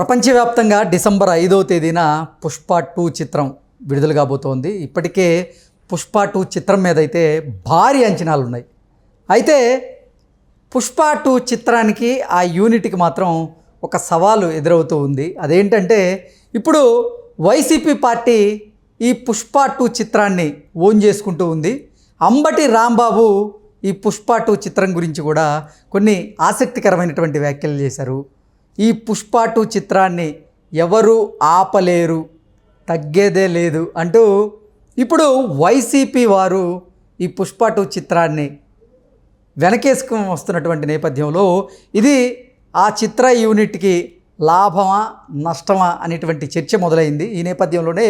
ప్రపంచవ్యాప్తంగా డిసెంబర్ 5వ తేదీన పుష్ప 2 చిత్రం విడుదల కాబోతోంది. ఇప్పటికే పుష్ప 2 చిత్రం మీద అయితే భారీ అంచనాలు ఉన్నాయి. అయితే పుష్ప 2 చిత్రానికి ఆ యూనిట్కి మాత్రం ఒక సవాలు ఎదురవుతూ ఉంది. అదేంటంటే ఇప్పుడు వైసీపీ పార్టీ ఈ పుష్ప 2 చిత్రాన్ని ఓన్ చేసుకుంటూ ఉంది. అంబటి రాంబాబు ఈ పుష్ప 2 చిత్రం గురించి కూడా కొన్ని ఆసక్తికరమైనటువంటి వ్యాఖ్యలు చేశారు. ఈ పుష్ప 2 చిత్రాన్ని ఎవరు ఆపలేరు, తగ్గేదే లేదు అంటూ ఇప్పుడు వైసీపీ వారు ఈ పుష్ప 2 చిత్రాన్ని వెనకేసుకుని వస్తున్నటువంటి నేపథ్యంలో ఇది ఆ చిత్ర యూనిట్కి లాభమా నష్టమా అనేటువంటి చర్చ మొదలైంది. ఈ నేపథ్యంలోనే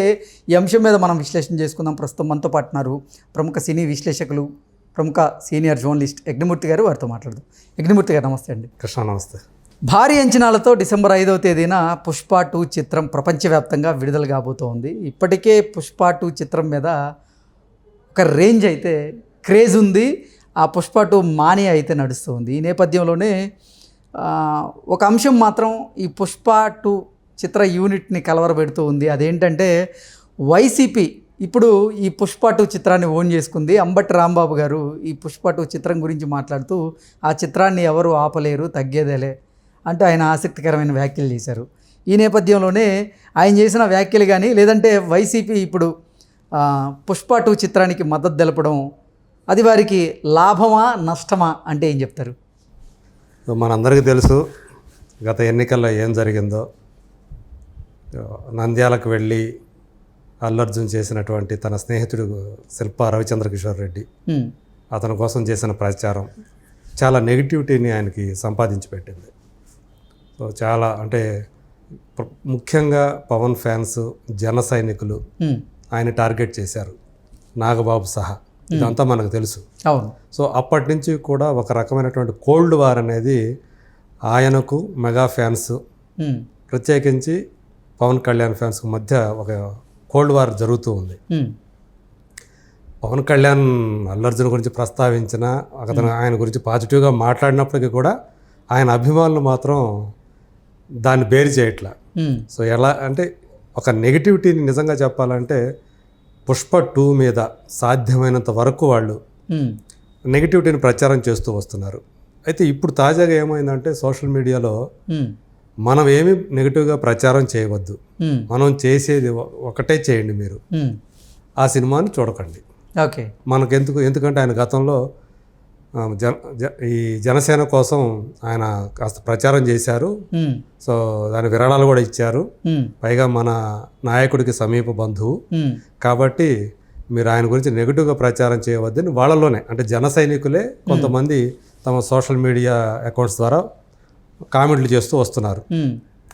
ఈ అంశం మీద మనం విశ్లేషణ చేసుకుందాం. ప్రస్తుతం మనతో పాటున్నారు ప్రముఖ సినీ విశ్లేషకులు, ప్రముఖ సీనియర్ జర్నలిస్ట్ యజ్ఞమూర్తి గారు. వారితో మాట్లాడదాం. యజ్ఞమూర్తి గారు నమస్తే అండి. కృష్ణ నమస్తే. భారీ అంచనాలతో డిసెంబర్ 5వ తేదీన పుష్ప 2 చిత్రం ప్రపంచవ్యాప్తంగా విడుదల కాబోతోంది. ఇప్పటికే పుష్ప 2 చిత్రం మీద ఒక రేంజ్ అయితే క్రేజ్ ఉంది. ఆ పుష్ప 2 మానియా అయితే నడుస్తుంది. ఈ నేపథ్యంలోనే ఒక అంశం మాత్రం ఈ పుష్ప 2 చిత్ర యూనిట్ని కలవరపెడుతూ ఉంది. అదేంటంటే వైసీపీ ఇప్పుడు ఈ పుష్ప 2 చిత్రాన్ని ఓన్ చేసుకుంది. అంబటి రాంబాబు గారు ఈ పుష్ప 2 చిత్రం గురించి మాట్లాడుతూ ఆ చిత్రాన్ని ఎవరు ఆపలేరు, తగ్గేదేలే అంటూ ఆయన ఆసక్తికరమైన వ్యాఖ్యలు చేశారు. ఈ నేపథ్యంలోనే ఆయన చేసిన వ్యాఖ్యలు కానీ లేదంటే వైసీపీ ఇప్పుడు పుష్ప 2 చిత్రానికి మద్దతు తెలపడం అది వారికి లాభమా నష్టమా అంటే ఏం చెప్తారు? మనందరికీ తెలుసు గత ఎన్నికల్లో ఏం జరిగిందో. నంద్యాలకు వెళ్ళి అల్లు అర్జున్ చేసినటువంటి తన స్నేహితుడు శిల్పా రవిచంద్ర కిషోర్ రెడ్డి అతని కోసం చేసిన ప్రచారం చాలా నెగిటివిటీని ఆయనకి సంపాదించి పెట్టింది. సో చాలా అంటే ముఖ్యంగా పవన్ ఫ్యాన్స్, జన సైనికులు ఆయన టార్గెట్ చేశారు, నాగబాబు సహా. ఇదంతా మనకు తెలుసు. అవును. సో అప్పటి నుంచి కూడా ఒక రకమైనటువంటి కోల్డ్ వార్ అనేది ఆయనకు, మెగా ఫ్యాన్స్ ప్రత్యేకించి పవన్ కళ్యాణ్ ఫ్యాన్స్కి మధ్య ఒక కోల్డ్ వార్ జరుగుతూ ఉంది. పవన్ కళ్యాణ్ అల్లు అర్జున్ గురించి ప్రస్తావించిన అతను ఆయన గురించి పాజిటివ్గా మాట్లాడినప్పటికీ కూడా ఆయన అభిమానులు మాత్రం దాన్ని బేరు చేయట్లా. సో ఎలా అంటే ఒక నెగిటివిటీని నిజంగా చెప్పాలంటే పుష్ప 2 మీద సాధ్యమైనంత వరకు వాళ్ళు నెగిటివిటీని ప్రచారం చేస్తూ వస్తున్నారు. అయితే ఇప్పుడు తాజాగా ఏమైందంటే సోషల్ మీడియాలో మనం ఏమి నెగిటివ్గా ప్రచారం చేయవద్దు, మనం చేసేది ఒకటే చేయండి, మీరు ఆ సినిమాని చూడకండి. ఓకే. ఎందుకంటే ఆయన గతంలో ఈ జనసేన కోసం ఆయన కాస్త ప్రచారం చేశారు. సో దాని విరాళాలు కూడా ఇచ్చారు. పైగా మన నాయకుడికి సమీప బంధువు కాబట్టి మీరు ఆయన గురించి నెగిటివ్గా ప్రచారం చేయవద్దని వాళ్ళలోనే అంటే జన సైనికులే కొంతమంది తమ సోషల్ మీడియా అకౌంట్స్ ద్వారా కామెంట్లు చేస్తూ వస్తున్నారు,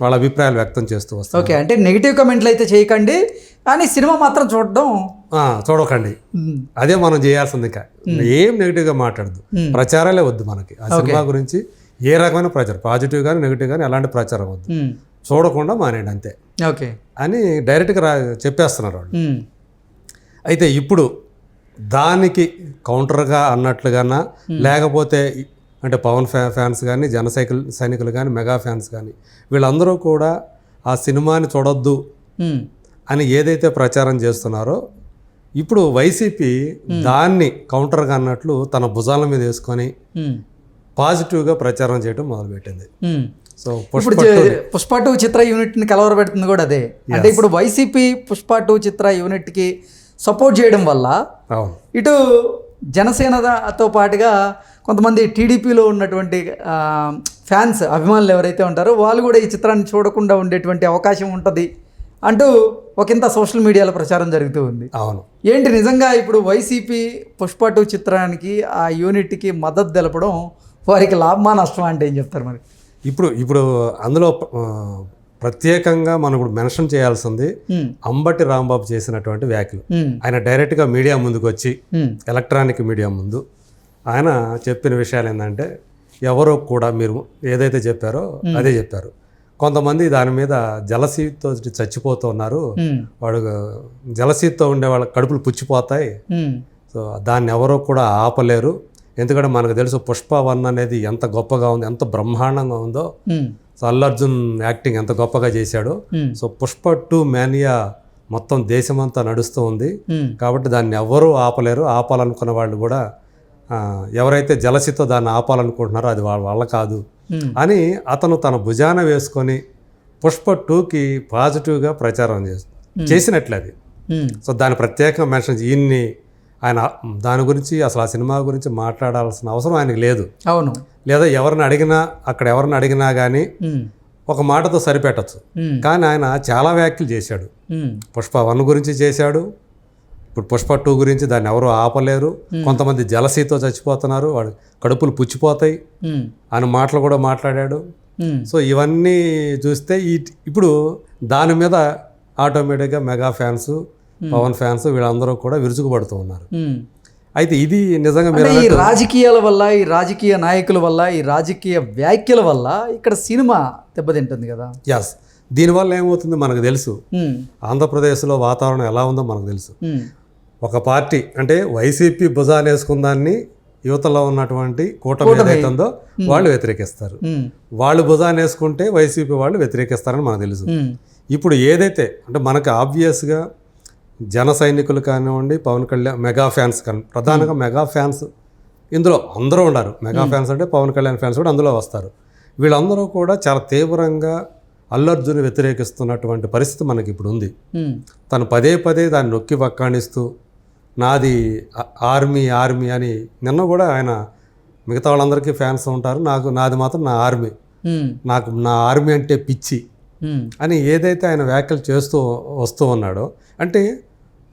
వాళ్ళ అభిప్రాయాలు వ్యక్తం చేస్తూ వస్తారు. ఓకే. అంటే నెగిటివ్ కామెంట్లు అయితే చేయకండి, కానీ సినిమా మాత్రం చూడకండి. అదే మనం చేయాల్సింది. ఇంకా ఏం నెగిటివ్గా మాట్లాడద్దు, ప్రచారాలే వద్దు మనకి. ఆ సినిమా గురించి ఏ రకమైన ప్రచారం, పాజిటివ్ కానీ నెగిటివ్ కానీ ఎలాంటి ప్రచారం వద్దు, చూడకుండా మానేయండి అంతే. ఓకే అని డైరెక్ట్గా చెప్పేస్తున్నారు వాళ్ళు. అయితే ఇప్పుడు దానికి కౌంటర్గా అన్నట్లుగానా లేకపోతే అంటే పవన్ ఫ్యాన్స్ కానీ, జన సైనికులు కానీ, మెగా ఫ్యాన్స్ కానీ వీళ్ళందరూ కూడా ఆ సినిమాని చూడొద్దు అని ఏదైతే ప్రచారం చేస్తున్నారో ఇప్పుడు వైసీపీ దాన్ని కౌంటర్గా అన్నట్లు తన భుజాల మీద వేసుకొని పాజిటివ్గా ప్రచారం చేయడం మొదలుపెట్టింది. సో పుష్ప 2 చిత్ర యూనిట్ని కలవరపెడుతుంది కూడా అదే. అంటే ఇప్పుడు వైసీపీ పుష్ప 2 చిత్ర యూనిట్కి సపోర్ట్ చేయడం వల్ల ఇటు జనసేనతో పాటుగా కొంతమంది టీడీపీలో ఉన్నటువంటి ఫ్యాన్స్, అభిమానులు ఎవరైతే ఉంటారో వాళ్ళు కూడా ఈ చిత్రాన్ని చూడకుండా ఉండేటువంటి అవకాశం ఉంటుంది అంటూ ఒకంత సోషల్ మీడియాలో ప్రచారం జరుగుతూ ఉంది. అవును. ఏంటి నిజంగా ఇప్పుడు వైసీపీ పుష్ప 2 చిత్రానికి ఆ యూనిట్కి మద్దతు తెలపడం వారికి లాభమా నష్టమా అంటే ఏం చెప్తారు మరి? ఇప్పుడు అందులో ప్రత్యేకంగా మనం ఇప్పుడు మెన్షన్ చేయాల్సింది అంబటి రాంబాబు చేసినటువంటి వ్యాఖ్యలు. ఆయన డైరెక్ట్గా మీడియా ముందుకు వచ్చి, ఎలక్ట్రానిక్ మీడియా ముందు ఆయన చెప్పిన విషయాలు ఏంటంటే ఎవరో కూడా మీరు ఏదైతే చెప్పారో అదే చెప్పారు. కొంతమంది దాని మీద జలసీతో చచ్చిపోతున్నారు, వాడు జలసీతో ఉండే వాళ్ళ కడుపులు పుచ్చిపోతాయి, సో దాన్ని ఎవరో కూడా ఆపలేరు. ఎందుకంటే మనకు తెలుసు పుష్ప 1 అనేది ఎంత గొప్పగా ఉంది, ఎంత బ్రహ్మాండంగా ఉందో. సో అల్లు అర్జున్ యాక్టింగ్ ఎంత గొప్పగా చేశాడో. సో పుష్ప 2 మేనియా మొత్తం దేశమంతా నడుస్తూ ఉంది కాబట్టి దాన్ని ఎవ్వరూ ఆపలేరు. ఆపాలనుకున్న వాళ్ళు కూడా ఎవరైతే జలసితో దాన్ని ఆపాలనుకుంటున్నారో అది వాళ్ళ కాదు అని అతను తన భుజాన వేసుకొని పుష్ప 2కి పాజిటివ్గా ప్రచారం చేసినట్లే అది. సో దాని ప్రత్యేకంగా మెన్షన్ ఈయన్ని ఆయన దాని గురించి అసలు ఆ సినిమా గురించి మాట్లాడాల్సిన అవసరం ఆయనకి లేదు. అవును. లేదా ఎవరిని అడిగినా కానీ ఒక మాటతో సరిపెట్టచ్చు. కానీ ఆయన చాలా వ్యాఖ్యలు చేశాడు. పుష్ప 1 గురించి చేశాడు, ఇప్పుడు పుష్ప 2 గురించి దాన్ని ఎవరు ఆపలేరు, కొంతమంది జలసీతో చచ్చిపోతున్నారు, వాడు కడుపులు పుచ్చిపోతాయి అని మాటలు కూడా మాట్లాడాడు. సో ఇవన్నీ చూస్తే ఇప్పుడు దాని మీద ఆటోమేటిక్గా మెగా ఫ్యాన్స్, పవన్ ఫ్యాన్స్ వీళ్ళందరూ కూడా విరుచుకుపడుతూ ఉన్నారు. అయితే ఇది నిజంగా ఈ రాజకీయాల వల్ల, ఈ రాజకీయ నాయకుల వల్ల, ఈ రాజకీయ వ్యాఖ్యల వల్ల ఇక్కడ సినిమా దెబ్బతింటుంది కదా. ఎస్, దీనివల్ల ఏమవుతుంది మనకు తెలుసు. ఆంధ్రప్రదేశ్లో వాతావరణం ఎలా ఉందో మనకు తెలుసు. ఒక పార్టీ అంటే వైసీపీ భుజాలు వేసుకుందాన్ని యువతలో ఉన్నటువంటి కూటమి ఏదైతే ఉందో వాళ్ళు వ్యతిరేకిస్తారు. వాళ్ళు భుజాన్ని వేసుకుంటే వైసీపీ వాళ్ళు వ్యతిరేకిస్తారని మనకు తెలుసు. ఇప్పుడు ఏదైతే అంటే మనకు ఆబ్వియస్గా జన సైనికులు కానివ్వండి, పవన్ కళ్యాణ్ మెగా ఫ్యాన్స్ కానీ, ప్రధానంగా మెగా ఫ్యాన్స్ ఇందులో అందరూ ఉన్నారు. మెగా ఫ్యాన్స్ అంటే పవన్ కళ్యాణ్ ఫ్యాన్స్ కూడా అందులో వస్తారు. వీళ్ళందరూ కూడా చాలా తీవ్రంగా అల్లు అర్జున్ వ్యతిరేకిస్తున్నటువంటి పరిస్థితి మనకి ఇప్పుడు ఉంది. తను పదే దాన్ని నొక్కి వక్కాణిస్తూ నాది ఆర్మీ అని నిన్న కూడా ఆయన మిగతా వాళ్ళందరికీ ఫ్యాన్స్ ఉంటారు, నాది మాత్రం నా ఆర్మీ, నాకు నా ఆర్మీ అంటే పిచ్చి అని ఏదైతే ఆయన వ్యాఖ్యలు చేస్తూ వస్తూ ఉన్నాడో, అంటే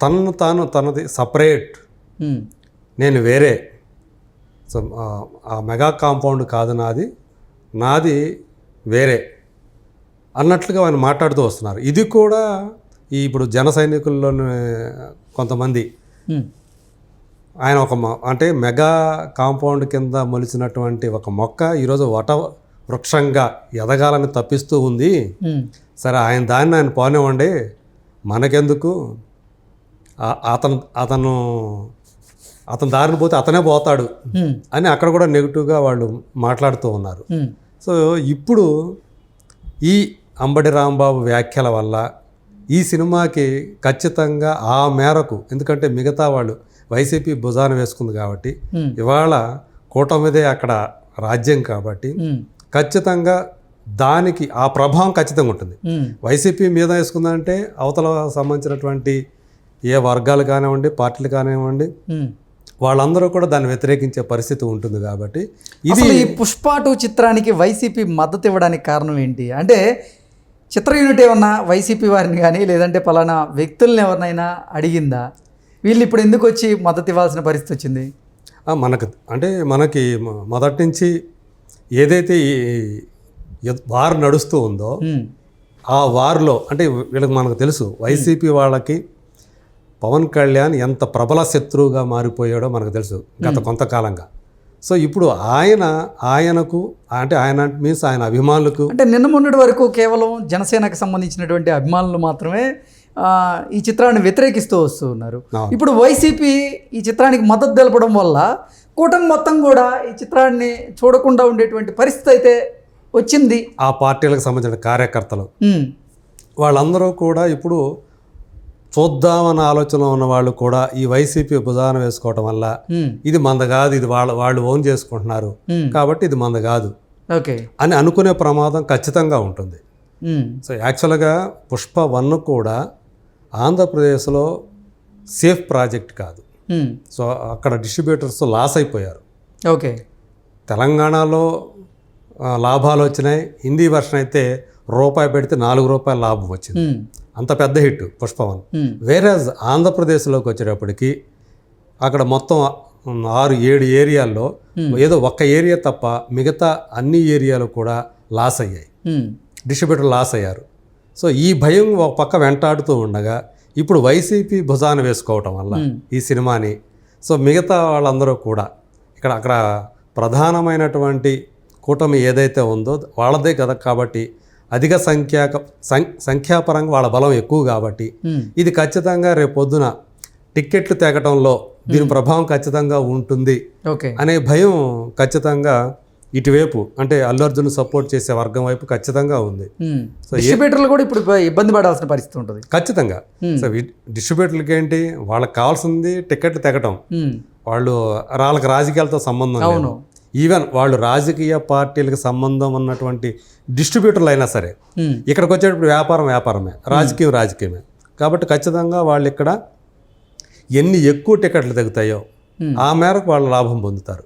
తనది సపరేట్, నేను వేరే, సో ఆ మెగా కాంపౌండ్ కాదు నాది వేరే అన్నట్లుగా ఆయన మాట్లాడుతూ వస్తున్నారు. ఇది కూడా ఇప్పుడు జన సైనికుల్లోని కొంతమంది ఆయన అంటే మెగా కాంపౌండ్ కింద మొలిచినటువంటి ఒక మొక్క ఈరోజు వృక్షంగా ఎదగాలని తప్పిస్తూ ఉంది. సరే ఆయన పోనివ్వండి, మనకెందుకు, అతను దారిని పోతే అతనే పోతాడు అని అక్కడ కూడా నెగిటివ్గా వాళ్ళు మాట్లాడుతూ ఉన్నారు. సో ఇప్పుడు ఈ అంబటి రాంబాబు వ్యాఖ్యల వల్ల ఈ సినిమాకి ఖచ్చితంగా ఆ మేరకు, ఎందుకంటే మిగతా వాళ్ళు వైసీపీ భుజాన వేసుకుంది కాబట్టి, ఇవాళ కూటమిదే అక్కడ రాజ్యం కాబట్టి ఖచ్చితంగా దానికి ఆ ప్రభావం ఖచ్చితంగా ఉంటుంది. వైసీపీ మీద వేసుకుందంటే అవతల సంబంధించినటువంటి ఏ వర్గాలు కానివ్వండి, పార్టీలు కానివ్వండి, వాళ్ళందరూ కూడా దాన్ని వ్యతిరేకించే పరిస్థితి ఉంటుంది. కాబట్టి ఇది ఈ పుష్ప 2 చిత్రానికి వైసీపీ మద్దతు ఇవ్వడానికి కారణం ఏంటి? అంటే చిత్ర యూనిట్ ఏమన్నా వైసీపీ వారిని కానీ లేదంటే పలానా వ్యక్తుల్ని ఎవరినైనా అడిగిందా? వీళ్ళు ఇప్పుడు ఎందుకు వచ్చి మద్దతు ఇవ్వాల్సిన పరిస్థితి వచ్చింది? మనకి మొదటి నుంచి ఏదైతే వార్ నడుస్తూ ఉందో ఆ వార్లో అంటే వీళ్ళకి మనకు తెలుసు, వైసీపీ వాళ్ళకి పవన్ కళ్యాణ్ ఎంత ప్రబల శత్రువుగా మారిపోయాడో మనకు తెలుసు గత కొంతకాలంగా. సో ఇప్పుడు ఆయనకు అంటే ఆయన మీన్స్ ఆయన అభిమానులకు, అంటే నిన్న మొన్నటి వరకు కేవలం జనసేనకు సంబంధించినటువంటి అభిమానులు మాత్రమే ఈ చిత్రాన్ని వ్యతిరేకిస్తూ వస్తూ ఉన్నారు. ఇప్పుడు వైసీపీ ఈ చిత్రానికి మద్దతు తెలపడం వల్ల కూటమి మొత్తం కూడా ఈ చిత్రాన్ని చూడకుండా ఉండేటువంటి పరిస్థితి అయితే వచ్చింది. ఆ పార్టీలకు సంబంధించిన కార్యకర్తలు వాళ్ళందరూ కూడా ఇప్పుడు చూద్దామన్న ఆలోచన ఉన్న వాళ్ళు కూడా ఈ వైసీపీ భుజాన వేసుకోవటం వల్ల ఇది మంద కాదు, ఇది వాళ్ళు ఓన్ చేసుకుంటున్నారు కాబట్టి ఇది మంద కాదు అని అనుకునే ప్రమాదం ఖచ్చితంగా ఉంటుంది. సో యాక్చువల్గా పుష్ప 1 కూడా ఆంధ్రప్రదేశ్లో సేఫ్ ప్రాజెక్ట్ కాదు. సో అక్కడ డిస్ట్రిబ్యూటర్స్ లాస్ అయిపోయారు. తెలంగాణలో లాభాలు వచ్చినాయి. హిందీ వర్షన్ అయితే రూపాయి పెడితే ₹4 లాభం వచ్చింది. అంత పెద్ద హిట్ పుష్ప 1. వేరేజ్ ఆంధ్రప్రదేశ్లోకి వచ్చేటప్పటికి అక్కడ మొత్తం 6-7 ఏరియాల్లో ఏదో ఒక్క ఏరియా తప్ప మిగతా అన్ని ఏరియాలు కూడా లాస్ అయ్యాయి, డిస్ట్రిబ్యూటర్ లాస్ అయ్యారు. సో ఈ భయం ఒక పక్క వెంటాడుతూ ఉండగా ఇప్పుడు వైసీపీ భుజాన వేసుకోవటం వల్ల ఈ సినిమాని, సో మిగతా వాళ్ళందరూ కూడా అక్కడ ప్రధానమైనటువంటి కూటమి ఏదైతే ఉందో వాళ్ళదే కదా, కాబట్టి అధిక సంఖ్యాపరంగా వాళ్ళ బలం ఎక్కువ కాబట్టి ఇది ఖచ్చితంగా రేపొద్దున టిక్కెట్లు తెగటంలో దీని ప్రభావం ఖచ్చితంగా ఉంటుంది అనే భయం ఖచ్చితంగా ఇటువైపు అంటే అల్లు అర్జున్ సపోర్ట్ చేసే వర్గం వైపు ఖచ్చితంగా ఉంది. డిస్ట్రిబ్యూటర్లు కూడా ఇప్పుడు ఇబ్బంది పడాల్సిన పరిస్థితి ఉంటుంది. ఖచ్చితంగా. సో డిస్ట్రిబ్యూటర్లకి ఏంటి, వాళ్ళకి కావాల్సింది టికెట్లు తెగటం. వాళ్ళు వాళ్ళకి రాజకీయాలతో సంబంధం లేదు. ఈవెన్ వాళ్ళు రాజకీయ పార్టీలకు సంబంధం ఉన్నటువంటి డిస్ట్రిబ్యూటర్లు అయినా సరే ఇక్కడికి వచ్చేటప్పుడు వ్యాపారమే, రాజకీయమే. కాబట్టి ఖచ్చితంగా వాళ్ళు ఇక్కడ ఎన్ని ఎక్కువ టికెట్లు తెగుతాయో ఆ మేరకు వాళ్ళు లాభం పొందుతారు.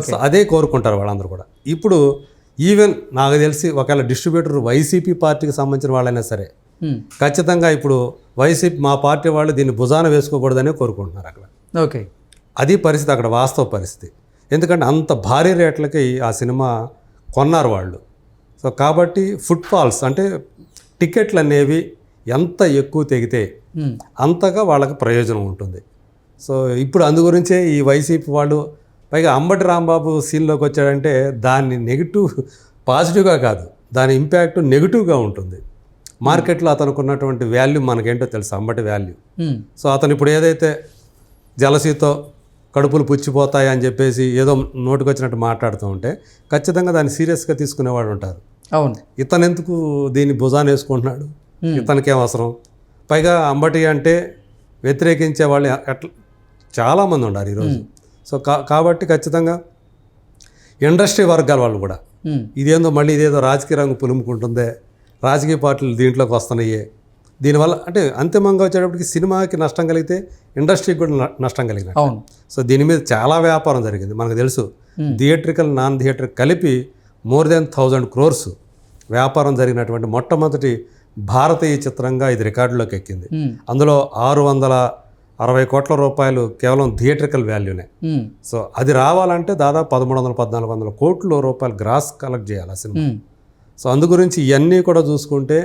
సో అదే కోరుకుంటారు వాళ్ళందరూ కూడా. ఇప్పుడు ఈవెన్ నాకు తెలిసి ఒకవేళ డిస్ట్రిబ్యూటర్ వైసీపీ పార్టీకి సంబంధించిన వాళ్ళైనా సరే ఖచ్చితంగా ఇప్పుడు వైసీపీ మా పార్టీ వాళ్ళు దీన్ని భుజాన వేసుకోకూడదనే కోరుకుంటున్నారు అక్కడ. ఓకే, అది పరిస్థితి అక్కడ, వాస్తవ పరిస్థితి. ఎందుకంటే అంత భారీ రేట్లకి ఆ సినిమా కొన్నారు వాళ్ళు. సో కాబట్టి ఫుట్ఫాల్స్ అంటే టికెట్లు అనేవి ఎంత ఎక్కువ తెగితే అంతగా వాళ్ళకి ప్రయోజనం ఉంటుంది. సో ఇప్పుడు అందు గురించే ఈ వైసీపీ వాళ్ళు, పైగా అంబటి రాంబాబు సీన్లోకి వచ్చాడంటే దాన్ని పాజిటివ్గా కాదు, దాని ఇంపాక్ట్ నెగిటివ్గా ఉంటుంది. మార్కెట్లో అతనికి ఉన్నటువంటి వాల్యూ మనకేంటో తెలుసు, అంబటి వాల్యూ. సో అతను ఇప్పుడు ఏదైతే జలసీతో కడుపులు పుచ్చిపోతాయి అని చెప్పేసి ఏదో నోటికి వచ్చినట్టు మాట్లాడుతూ ఉంటే ఖచ్చితంగా దాన్ని సీరియస్గా తీసుకునేవాడు ఉంటారు. అవును, ఇతను ఎందుకు దీన్ని భుజాన వేసుకుంటున్నాడు, ఇతనికి ఏం అవసరం. పైగా అంబటి అంటే వ్యతిరేకించే వాళ్ళు ఎట్లా చాలామంది ఉన్నారు ఈరోజు. సో కాబట్టి ఖచ్చితంగా ఇండస్ట్రీ వర్గాల వాళ్ళు కూడా ఇదేదో రాజకీయ రంగు పులుముకుంటుందే, రాజకీయ పార్టీలు దీంట్లోకి వస్తున్నాయే, దీనివల్ల అంటే అంతిమంగా వచ్చేటప్పటికి సినిమాకి నష్టం కలిగితే ఇండస్ట్రీకి కూడా నష్టం కలిగిన. సో దీని మీద చాలా వ్యాపారం జరిగింది మనకు తెలుసు. థియేట్రికల్ నాన్ థియేట్రికల్ కలిపి more than 1,000 crores వ్యాపారం జరిగినటువంటి మొట్టమొదటి భారతీయ చిత్రంగా ఇది రికార్డులోకి ఎక్కింది. అందులో 660 కోట్ల రూపాయలు కేవలం థియేట్రికల్ వాల్యూనే. సో అది రావాలంటే దాదాపు 1,300-1,400 కోట్ల రూపాయలు గ్రాస్ కలెక్ట్ చేయాలి ఆ సినిమా. సో అందు గురించి ఇవన్నీ కూడా చూసుకుంటే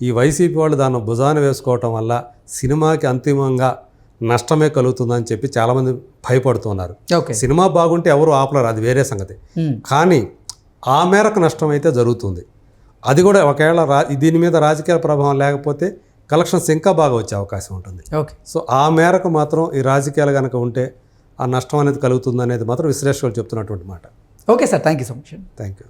ఈ వైసీపీ వాళ్ళు దాన్ని భుజాన వేసుకోవటం వల్ల సినిమాకి అంతిమంగా నష్టమే కలుగుతుందని చెప్పి చాలామంది భయపడుతున్నారు. సినిమా బాగుంటే ఎవరు ఆపలేరు, అది వేరే సంగతి. కానీ ఆ మేరకు నష్టం అయితే జరుగుతుంది. అది కూడా ఒకవేళ దీని మీద రాజకీయ ప్రభావం లేకపోతే కలెక్షన్స్ ఇంకా బాగా వచ్చే అవకాశం ఉంటుంది. సో ఆ మేరకు మాత్రం ఈ రాజకీయాలు కనుక ఉంటే ఆ నష్టం అనేది కలుగుతుంది అనేది మాత్రం విశ్లేషకులు చెప్తున్నటువంటి మాట. Okay sir, thank you so much. Thank you.